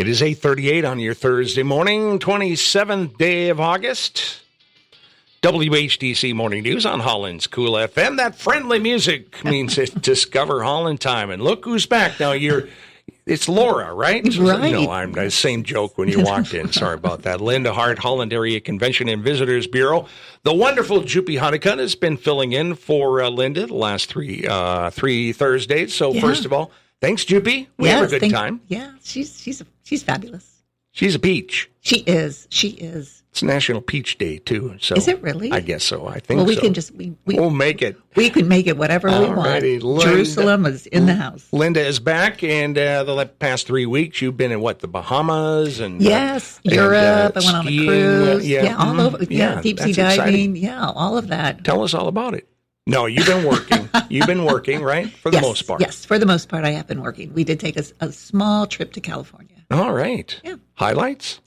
It is 8:38 on your Thursday morning, 27th day of August. WHDC Morning News on Holland's Cool FM. That friendly music means it's Discover Holland time. And look who's back. Now, it's Laura, right? Right. No, I'm the same joke when you walked in. Sorry about that. Linda Hart, Holland Area Convention and Visitors Bureau. The wonderful Juppie Honeycutt has been filling in for Linda the last three Thursdays. So first of all, thanks, Juppie. We have a good time. Yeah, she's fabulous. She's a peach. She is. It's National Peach Day, too. So is it really? I guess so. I think well, we so. can just... We'll make it. We can make it whatever we want. Linda, Jerusalem is in the house. Linda is back, and the past 3 weeks, you've been in, the Bahamas? And yes, Europe. I went on a cruise. Yeah, all over. Yeah, deep sea diving. Exciting. Yeah, all of that. Tell us all about it. No, you've been working. You've been working, right? For the most part. Yes, for the most part, I have been working. We did take a small trip to California. All right. Yeah. Highlights?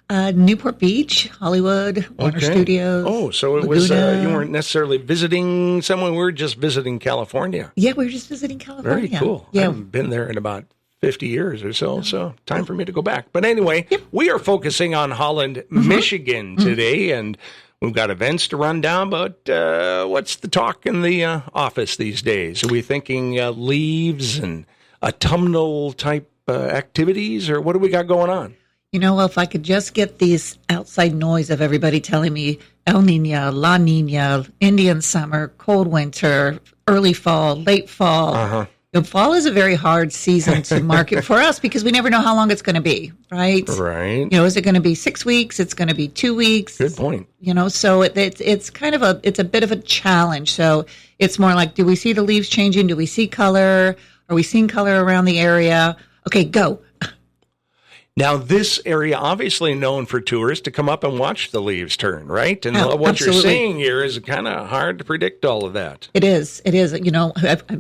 Newport Beach, Hollywood, Warner Studios. Oh, so it was, you weren't necessarily visiting someone, we were just visiting California. Yeah, we were just visiting California. Very cool. Yeah. I haven't been there in about 50 years or so, so time for me to go back. But anyway, we are focusing on Holland, Michigan today, and we've got events to run down, but what's the talk in the office these days? Are we thinking leaves and autumnal-type activities, or what do we got going on? You know, well, if I could just get these outside noise of everybody telling me El Nino, La Nina, Indian summer, cold winter, early fall, late fall. Uh-huh. The fall is a very hard season to market for us because we never know how long it's going to be, right? Right. You know, is it going to be 6 weeks? It's going to be 2 weeks. Good point. You know, so it's kind of a bit of a challenge. So it's more like, do we see the leaves changing? Do we see color? Are we seeing color around the area? Okay, go. Now, this area obviously known for tourists to come up and watch the leaves turn, right? And what absolutely. you're saying here is kind of hard to predict all of that. It is. You know,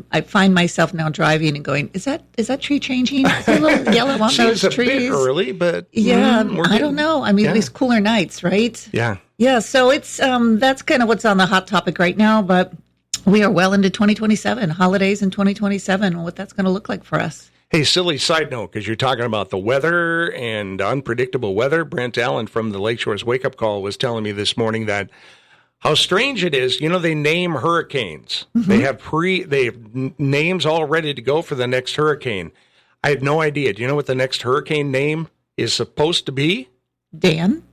I find myself now driving and going, is that tree changing? Is there a little yellow on those trees? Seems a bit early, but I don't know. I mean, these cooler nights, right? Yeah. Yeah. So it's that's kind of what's on the hot topic right now. But we are well into 2027, holidays in 2027, what that's going to look like for us. Hey, silly side note, because you're talking about the weather and unpredictable weather. Brent Allen from the Lakeshore's Wake Up Call was telling me this morning that how strange it is. You know, they name hurricanes. Mm-hmm. They have names all ready to go for the next hurricane. I had no idea. Do you know what the next hurricane name is supposed to be? Dan?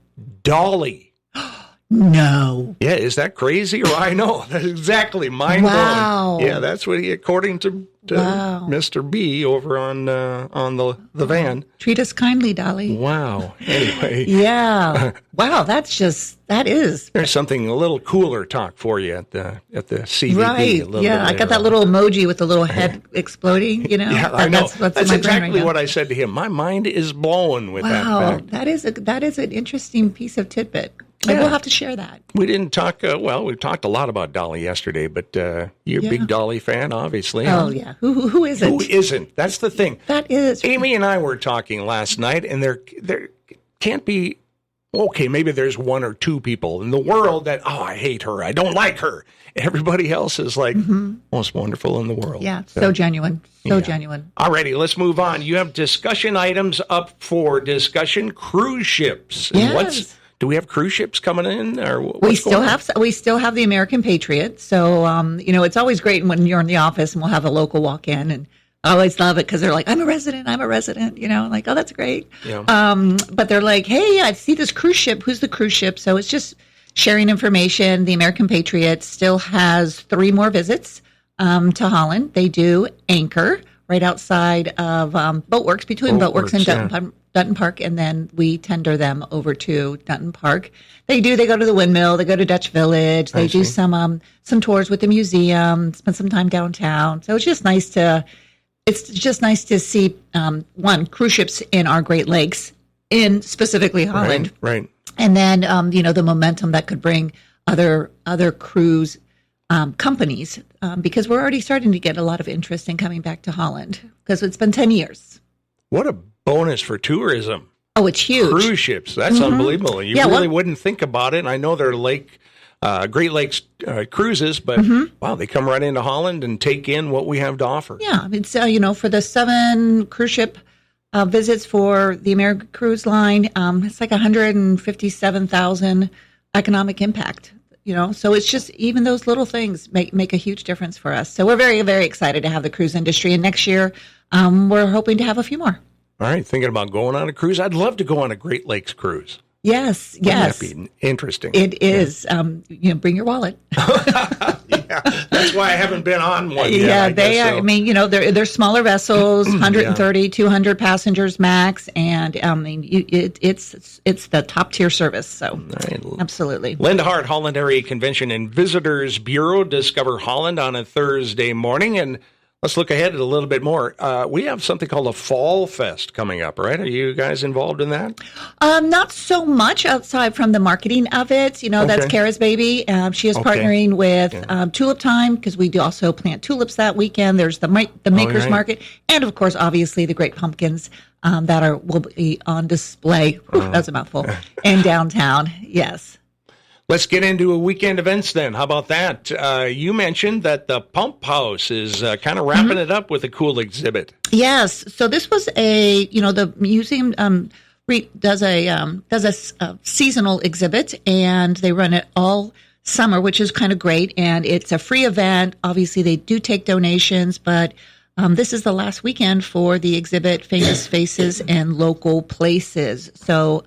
Dolly. No. Yeah, is that crazy? Or I know. That's exactly mind-blowing. Wow. Yeah, that's what according to Mr. B over on the van. Treat us kindly, Dolly. Wow. Anyway. Yeah. Wow, that is. There's something a little cooler talk for you at the CVB. Right. Yeah, I got that little emoji with the little head exploding, you know. Yeah, I know. That's exactly right what I said to him. My mind is blown with that fact. That is an interesting piece of tidbit. Maybe we'll have to share that. We didn't talk, we talked a lot about Dolly yesterday, but you're a big Dolly fan, obviously. Oh, yeah. Who isn't? Who isn't? That's the thing. That is. Amy and I were talking last night, and there can't be, okay, maybe there's one or two people in the world that, I hate her. I don't like her. Everybody else is like most wonderful in the world. Yeah, so genuine. So genuine. All righty, let's move on. You have discussion items up for discussion. Cruise ships. Yes. Do we have cruise ships coming in, or we still have the American Patriot. So you know, it's always great when you're in the office and we'll have a local walk in, and I always love it because they're like, I'm a resident. You know, I'm like, oh, that's great. Yeah. But they're like, hey, I see this cruise ship. Who's the cruise ship? So it's just sharing information. The American Patriot still has 3 more visits to Holland. They do anchor right outside of Boatworks, between Boatworks and Dutton Park, and then we tender them over to Dutton Park. They go to the windmill, they go to Dutch Village, they do some tours with the museum, spend some time downtown. So it's just nice to see cruise ships in our Great Lakes, in specifically Holland, right? And then you know, the momentum that could bring other cruise companies, because we're already starting to get a lot of interest in coming back to Holland because it's been 10 years. What a bonus for tourism. Oh, it's huge. Cruise ships. That's unbelievable. You really wouldn't think about it. I know they're Great Lakes cruises, but wow, they come right into Holland and take in what we have to offer. Yeah. It's, you know, for the 7 cruise ship visits for the American Cruise Line. It's like 157,000 economic impact. So it's just even those little things make a huge difference for us. So we're very, very excited to have the cruise industry. And next year, we're hoping to have a few more. All right. Thinking about going on a cruise. I'd love to go on a Great Lakes cruise. Yes. Wouldn't that be interesting? It is. Bring your wallet. Yeah, that's why I haven't been on one yet. Yeah, they are. So. I mean, they're smaller vessels, 130, 200 passengers max, and it's the top tier service. So, right. Absolutely. Linda Hart, Holland Arrea Convention and Visitors Bureau. Discover Holland on a Thursday morning, and let's look ahead a little bit more. We have something called a Fall Fest coming up, right? Are you guys involved in that? Not so much outside from the marketing of it. That's Kara's baby. She is partnering with Tulip Time because we do also plant tulips that weekend. There's the Makers Market, and of course, obviously, the great pumpkins that will be on display. That's a mouthful. In downtown, yes. Let's get into weekend events then. How about that? You mentioned that the Pump House is kind of wrapping it up with a cool exhibit. Yes. So this was the museum does a seasonal exhibit, and they run it all summer, which is kind of great. And it's a free event. Obviously, they do take donations, but this is the last weekend for the exhibit, Famous Faces and Local Places. So,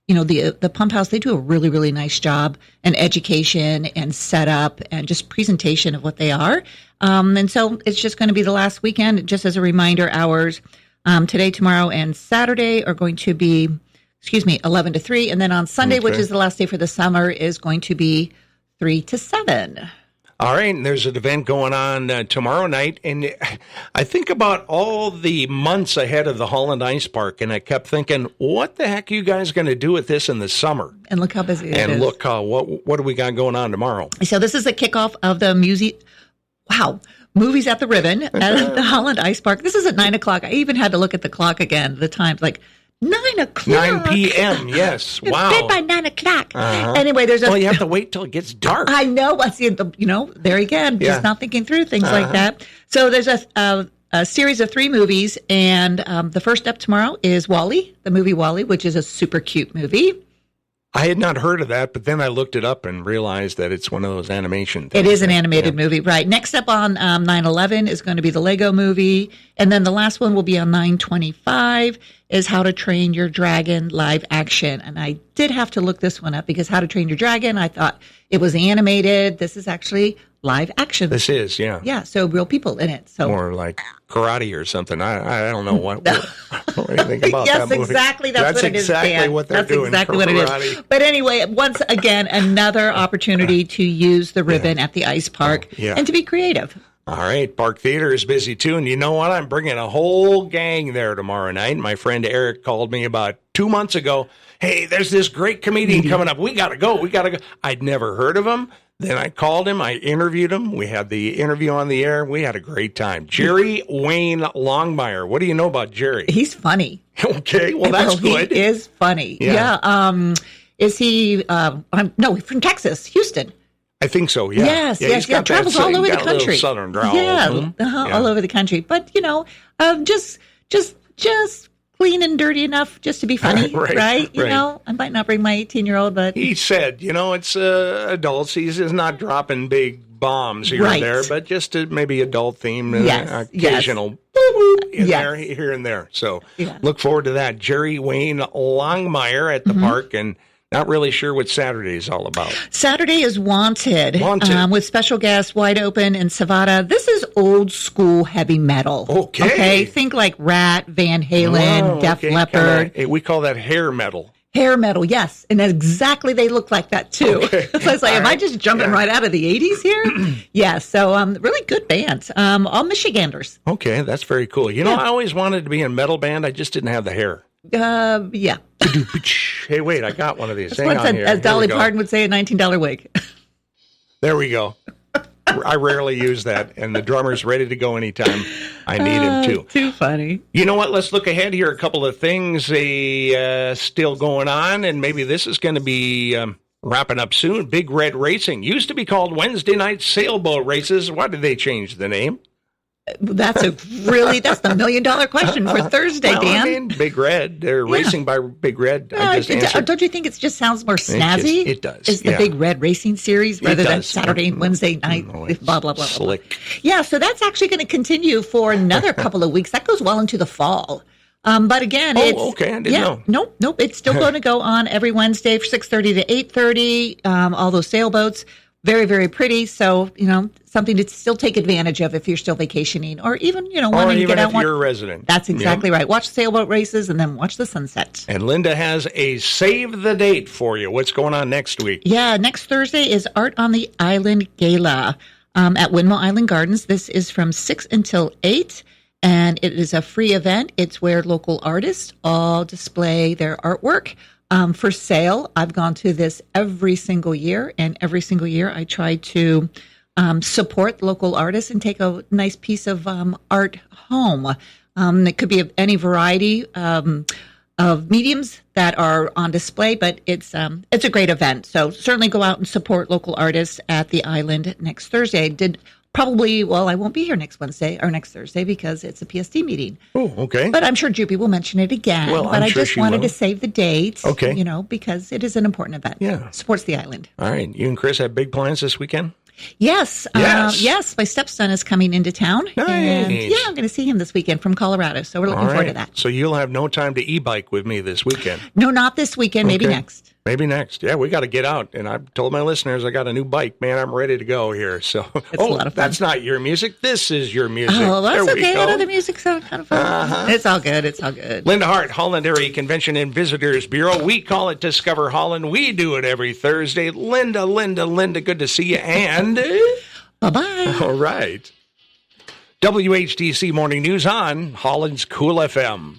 the Pump House, they do a really, really nice job in education and setup and just presentation of what they are. And so it's just going to be the last weekend. Just as a reminder, hours today, tomorrow, and Saturday are going to be, 11 to 3. And then on Sunday, which is the last day for the summer, is going to be 3 to 7. All right, and there's an event going on tomorrow night, and I think about all the months ahead of the Holland Ice Park, and I kept thinking, what the heck are you guys going to do with this in the summer? And look how busy it is. And look, what do we got going on tomorrow? So this is the kickoff of the Movies at the Ribbon at the Holland Ice Park. This is at 9 o'clock. I even had to look at the clock again, the times, 9 o'clock. 9 p.m., yes. Wow. Bed by 9 o'clock. Anyway, there's Well, you have to wait till it gets dark. I know. There again, just not thinking through things like that. So there's a series of 3 movies, and the first up tomorrow is WALL-E, the movie WALL-E, which is a super cute movie. I had not heard of that, but then I looked it up and realized that it's one of those animation things. It is an animated movie, right. Next up on 9/11 is going to be the Lego movie, and then the last one will be on 9/25 is How to Train Your Dragon live action. And I did have to look this one up because How to Train Your Dragon, I thought it was animated. This is actually live action. This is, yeah. Yeah, so real people in it. So more like karate or something. I don't know what do you think about yes, that movie? Exactly. That's what it is. That's exactly what they're doing. That's exactly what karate. It is. But anyway, once again, another opportunity to use the ribbon at the ice park and to be creative. All right, Park Theater is busy too, and you know what? I'm bringing a whole gang there tomorrow night. My friend Eric called me about 2 months ago. Hey, there's this great comedian coming up. We got to go. I'd never heard of him. Then I called him. I interviewed him. We had the interview on the air. We had a great time. Jerry Wayne Longmire. What do you know about Jerry? He's funny. Okay, well, that's good. He is funny. Yeah. Is he, no, from Texas, Houston. I think so, yeah. Yes. Travels all over the country. Southern drawl. All over the country. But, just clean and dirty enough just to be funny, right? You know, I might not bring my 18-year-old, but... He said, it's adults. He's not dropping big bombs here and there, but just maybe adult theme, occasional there, here and there. So look forward to that. Jerry Wayne Longmire at the park, and not really sure what Saturday is all about. Saturday is Wanted. With special guests Wide Open and Savada. This is old school heavy metal. Okay. Think like Rat, Van Halen, Def Leppard. We call that hair metal. Hair metal, yes. And exactly they look like that, too. So I was like, am I just jumping right out of the 80s here? Yes. So really good bands. All Michiganders. Okay, that's very cool. I always wanted to be in a metal band. I just didn't have the hair. Yeah. Hey, wait, I got one of these. As Dolly Parton would say, a $19 wig. There we go. I rarely use that, and the drummer's ready to go anytime I need him to. Too funny. You know what? Let's look ahead here. A couple of things still going on, and maybe this is going to be wrapping up soon. Big Red Racing used to be called Wednesday Night Sailboat Races. Why did they change the name? That's the $1 million question for Thursday, well, Dan. I mean, Big Red. They're racing by Big Red. Don't you think it just sounds more snazzy? It does. It's the Big Red Racing Series rather than Saturday and Wednesday night. Blah, blah, blah, slick. Blah. Yeah, so that's actually going to continue for another couple of weeks. That goes well into the fall. But again, okay. I didn't know. Nope. It's still going to go on every Wednesday from 6:30 to 8:30. All those sailboats. Very, very pretty. So, something to still take advantage of if you're still vacationing or even, wanting to get out. Or even if you're a resident. That's exactly right. Watch sailboat races and then watch the sunset. And Linda has a save the date for you. What's going on next week? Yeah, next Thursday is Art on the Island Gala at Windmill Island Gardens. This is from 6 until 8. And it is a free event. It's where local artists all display their artwork. For sale. I've gone to this every single year, and every single year I try to support local artists and take a nice piece of art home. It could be of any variety of mediums that are on display, but it's a great event. So certainly go out and support local artists at the island next Thursday. I won't be here next Thursday because it's a PSD meeting. Oh, okay. But I'm sure Juppie will mention it again. Well, but I'm sure I just wanted to save the date. Okay. Because it is an important event. Yeah. Supports the island. All right. You and Chris have big plans this weekend? Yes. Yes. My stepson is coming into town. Nice. And I'm going to see him this weekend from Colorado. So we're looking forward to that. So you'll have no time to e-bike with me this weekend? No, not this weekend. Maybe next. Maybe next. Yeah, we got to get out. And I've told my listeners I got a new bike. Man, I'm ready to go here. So, it's a lot of fun. That's not your music. This is your music. Oh, that's okay. I know the music sounds kind of fun. Uh-huh. It's all good. It's all good. Linda Hart, Holland Arrea Convention and Visitors Bureau. We call it Discover Holland. We do it every Thursday. Linda, good to see you. And bye-bye. All right. WHTC Morning News on Holland's Cool FM.